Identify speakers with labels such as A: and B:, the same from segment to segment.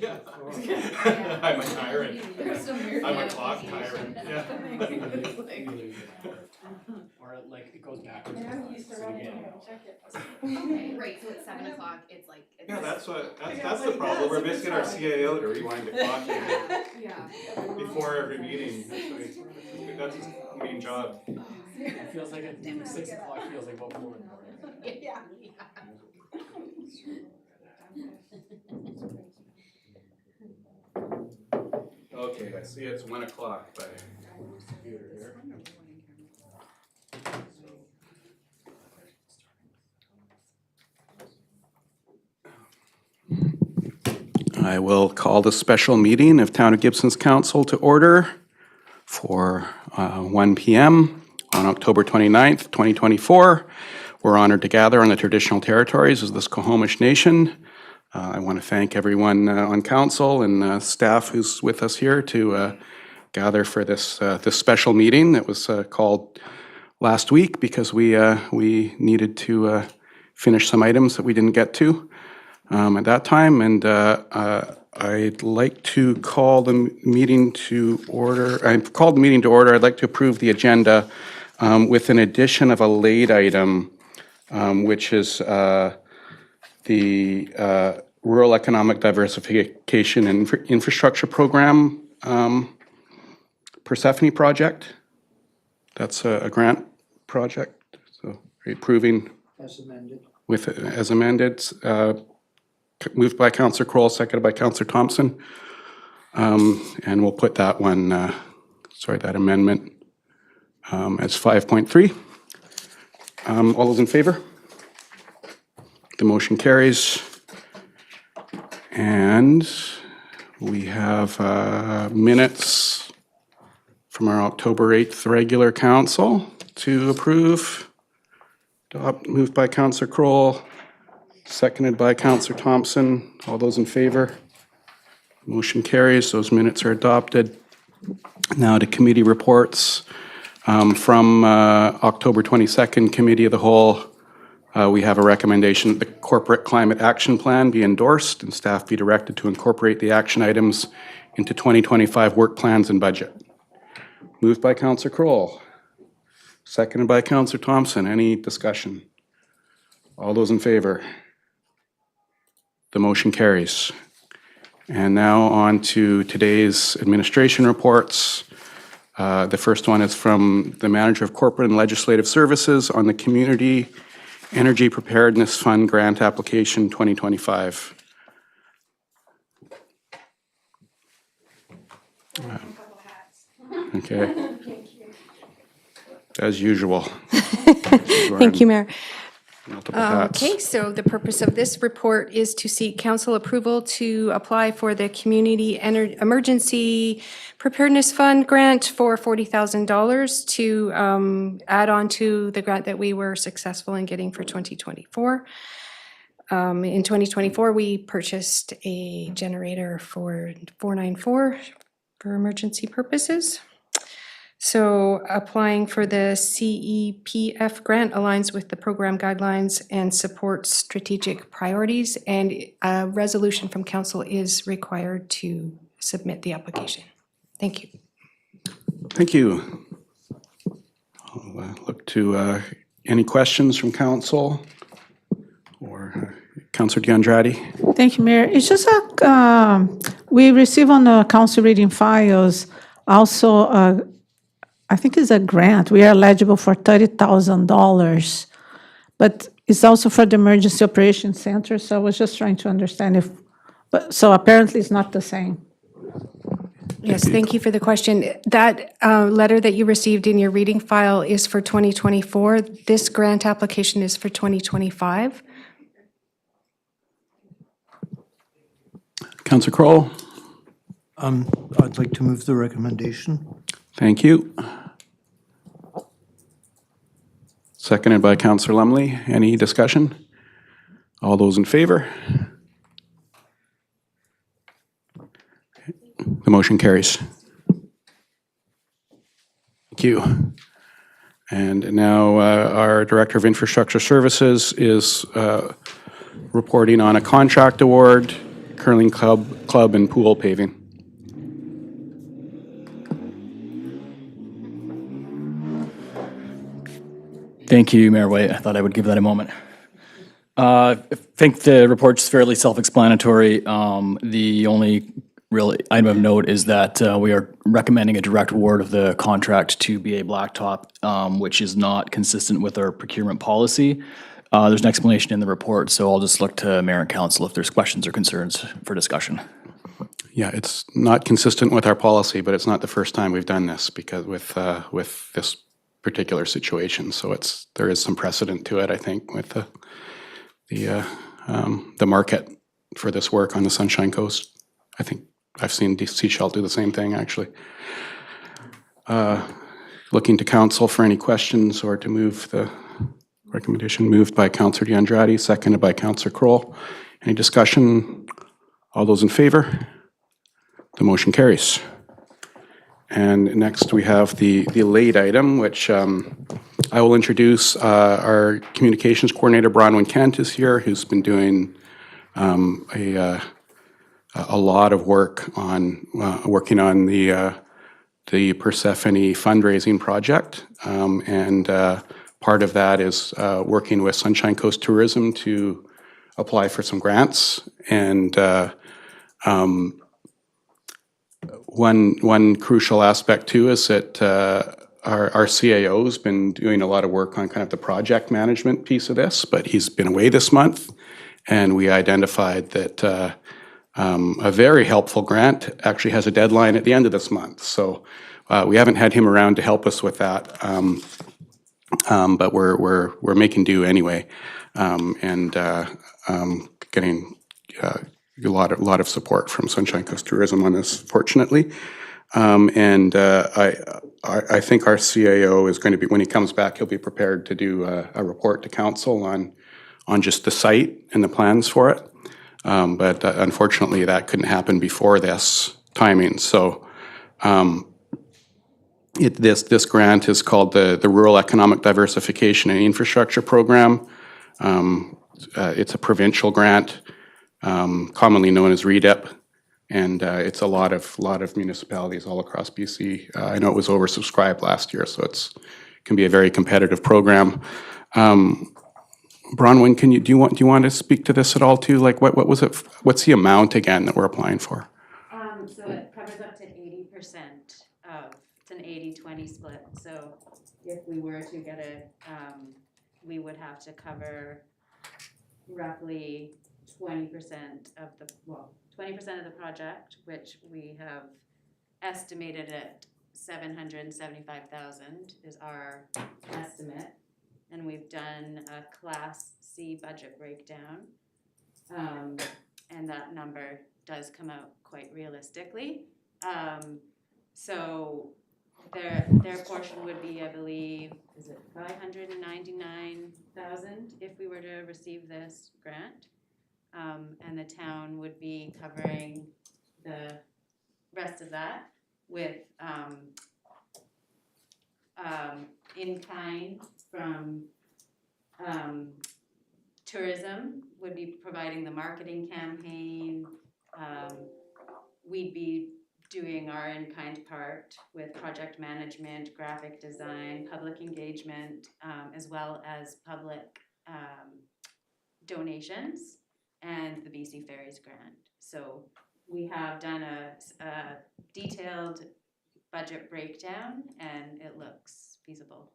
A: Yeah. I'm a tyrant. I'm a clock tyrant. Yeah.
B: Or like it goes backwards.
C: Okay, right, so at 7 o'clock, it's like.
A: Yeah, that's the problem. We're missing our CAO to rewind the clock
C: Yeah.
A: before every meeting. That's his main job.
B: It feels like 6 o'clock feels like about 4 in the morning.
C: Yeah.
A: Okay, I see it's 1 o'clock, but. I will call the special meeting of Town of Gibsons Council to order for 1 p.m. on October 29th, 2024. We're honored to gather on the traditional territories of this Cohomish Nation. I want to thank everyone on council and staff who's with us here to gather for this special meeting that was called last week because we needed to finish some items that we didn't get to at that time. And I'd like to call the meeting to order. I've called the meeting to order. I'd like to approve the agenda with an addition of a late item, which is the Rural Economic Diversification and Infrastructure Program Persephone project. That's a grant project. So approving
D: As amended.
A: as amended. Moved by Councillor Kroll, seconded by Councillor Thompson. And we'll put that one, that amendment as 5.3. All those in favor? The motion carries. And we have minutes from our October 8th regular council to approve. Moved by Councillor Kroll, seconded by Councillor Thompson. All those in favor? Motion carries. Those minutes are adopted. Now to committee reports. From October 22nd, Committee of the Whole, we have a recommendation that the Corporate Climate Action Plan be endorsed and staff be directed to incorporate the action items into 2025 work plans and budget. Moved by Councillor Kroll, seconded by Councillor Thompson. Any discussion? All those in favor? The motion carries. And now on to today's administration reports. The first one is from the Manager of Corporate and Legislative Services on the Community Energy Preparedness Fund Grant Application 2025. Okay. As usual.
E: Thank you, Mayor.
A: Multiple hats.
E: Okay, so the purpose of this report is to seek council approval to apply for the Community Emergency Preparedness Fund grant for $40,000 to add on to the grant that we were successful in getting for 2024. In 2024, we purchased a generator for 494 for emergency purposes. So applying for the CEPF grant aligns with the program guidelines and supports strategic priorities, and a resolution from council is required to submit the application. Thank you.
A: Thank you. I'll look to any questions from council or Councillor D'Andrade.
D: Thank you, Mayor. It's just we receive on the council reading files also, I think it's a grant. We are eligible for $30,000, but it's also for the Emergency Operations Center. So I was just trying to understand so apparently it's not the same.
E: Yes, thank you for the question. That letter that you received in your reading file is for 2024. This grant application is for 2025.
A: Councillor Kroll.
F: I'd like to move the recommendation.
A: Thank you. Seconded by Councillor Lumley. Any discussion? All those in favor? The motion carries. Thank you. And now our Director of Infrastructure Services is reporting on a contract award curling club and pool paving.
B: Thank you, Mayor White. I thought I would give that a moment. I think the report's fairly self-explanatory. The only real item of note is that we are recommending a direct award of the contract to BA Blacktop, which is not consistent with our procurement policy. There's an explanation in the report, so I'll just look to Mayor and Council if there's questions or concerns for discussion.
A: Yeah, it's not consistent with our policy, but it's not the first time we've done this because with this particular situation. So there is some precedent to it, I think, with the market for this work on the Sunshine Coast. I think I've seen Seashell do the same thing, actually. Looking to council for any questions or to move the recommendation. Moved by Councillor DeAndrade, seconded by Councillor Kroll. Any discussion? All those in favor? The motion carries. And next we have the late item, which I will introduce. Our communications coordinator, Bronwyn Kent, is here, who's been doing a lot of work on working on the Persephone fundraising project. And part of that is working with Sunshine Coast Tourism to apply for some grants. And one crucial aspect too is that our CAO has been doing a lot of work on kind of the project management piece of this, but he's been away this month, and we identified that a very helpful grant actually has a deadline at the end of this month. So we haven't had him around to help us with that, but we're making do anyway, and getting a lot of support from Sunshine Coast Tourism on this, fortunately. And I think our CAO is going to be, when he comes back, he'll be prepared to do a report to council on just the site and the plans for it. But unfortunately, that couldn't happen before this timing. So this grant is called the Rural Economic Diversification and Infrastructure Program. It's a provincial grant, commonly known as REDIP, and it's a lot of municipalities all across BC. I know it was oversubscribed last year, so it can be a very competitive program. Bronwyn, do you want to speak to this at all too? Like what was it? What's the amount again that we're applying for?
G: So it covers up to 80% of, it's an 80-20 split. So if we were to get it, we would have to cover roughly 20% of the, 20% of the project, which we have estimated at $775,000 is our estimate. And we've done a Class C budget breakdown. And that number does come out quite realistically. So their portion would be, I believe, is it $599,000 if we were to receive this grant? And the town would be covering the rest of that with in-kind from tourism, would be providing the marketing campaign. We'd be doing our in-kind part with project management, graphic design, public engagement, as well as public donations and the BC Ferries grant. So we have done a detailed budget breakdown and it looks feasible.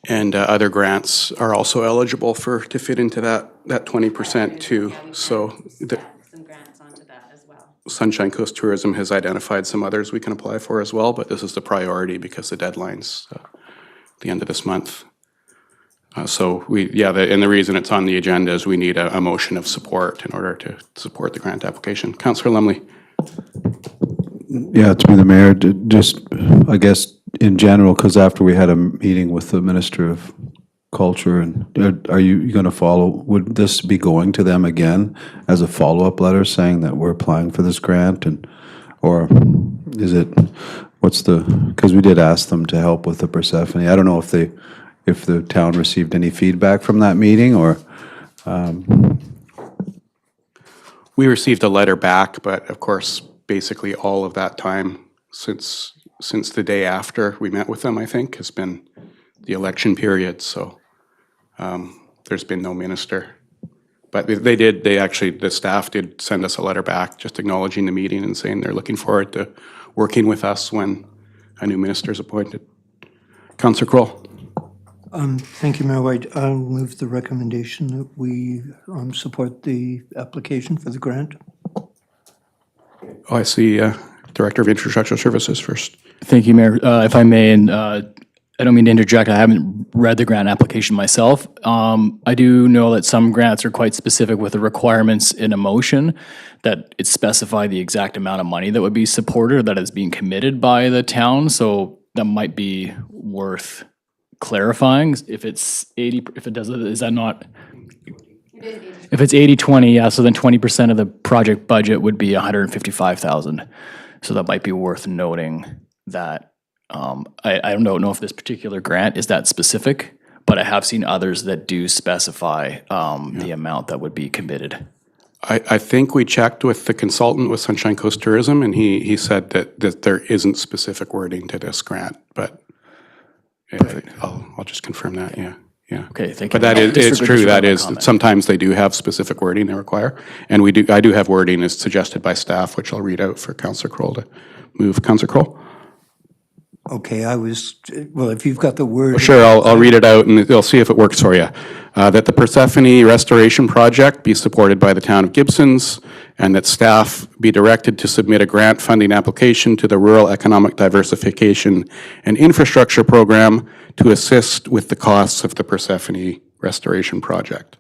A: And other grants are also eligible to fit into that 20% too.
G: Yeah,
A: So
G: some grants onto that as well.
A: Sunshine Coast Tourism has identified some others we can apply for as well, but this is the priority because the deadline's the end of this month. And the reason it's on the agenda is we need a motion of support in order to support the grant application. Councillor Lumley.
F: Yeah, through the mayor, just, I guess, in general, because after we had a meeting with the Minister of Culture, and are you going to follow, would this be going to them again as a follow-up letter saying that we're applying for this grant, or is it, because we did ask them to help with the Persephone. I don't know if the town received any feedback from that meeting, or...
A: We received a letter back, but of course, basically all of that time since the day after we met with them, I think, has been the election period, so there's been no minister. But the staff did send us a letter back just acknowledging the meeting and saying they're looking forward to working with us when a new minister is appointed. Councillor Kroll.
H: Thank you, Mayor White. I'll move the recommendation that we support the application for the grant.
A: Oh, I see Director of Infrastructure Services first.
B: Thank you, Mayor. If I may, and I don't mean to interject, I haven't read the grant application myself. I do know that some grants are quite specific with the requirements in a motion that it specify the exact amount of money that would be supported or that is being committed by the town. So that might be worth clarifying. If it's 80, if it does, is that not? If it's 80-20, yeah, so then 20% of the project budget would be 155,000. So that might be worth noting that. I don't know if this particular grant is that specific, but I have seen others that do specify the amount that would be committed.
A: I think we checked with the consultant with Sunshine Coast Tourism, and he said that there isn't specific wording to this grant, but I'll just confirm that, yeah.
B: Okay, thank you.
A: But that is, it's true, that is, sometimes they do have specific wording they require, and I do have wording as suggested by staff, which I'll read out for Councillor Kroll to move. Councillor Kroll?
H: Okay, well, if you've got the word.
A: Sure, I'll read it out and you'll see if it works for you. That the Persephone Restoration Project be supported by the town of Gibsons, and that staff be directed to submit a grant funding application to the Rural Economic Diversification and Infrastructure Program to assist with the costs of the Persephone Restoration Project.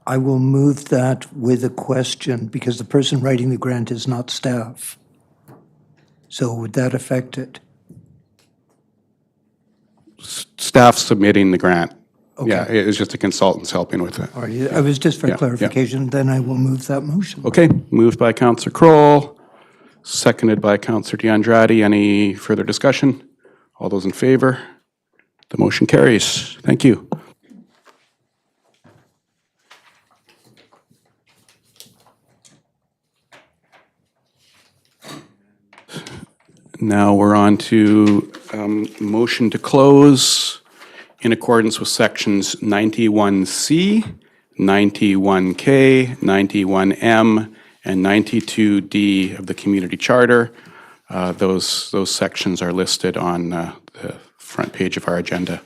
H: I will move that with a question, because the person writing the grant is not staff. So would that affect it?
A: Staff submitting the grant. Yeah, it's just the consultants helping with it.
H: All right, I was just for
A: Yeah.
H: clarification, then I will move that motion.
A: Okay, moved by Councillor Kroll, seconded by Councillor DeAndrade. Any further discussion? All those in favor? The motion carries. Thank you. Now we're on to motion to close in accordance with sections 91C, 91K, 91M, and 92D of the Community Charter. Those sections are listed on the front page of our agenda.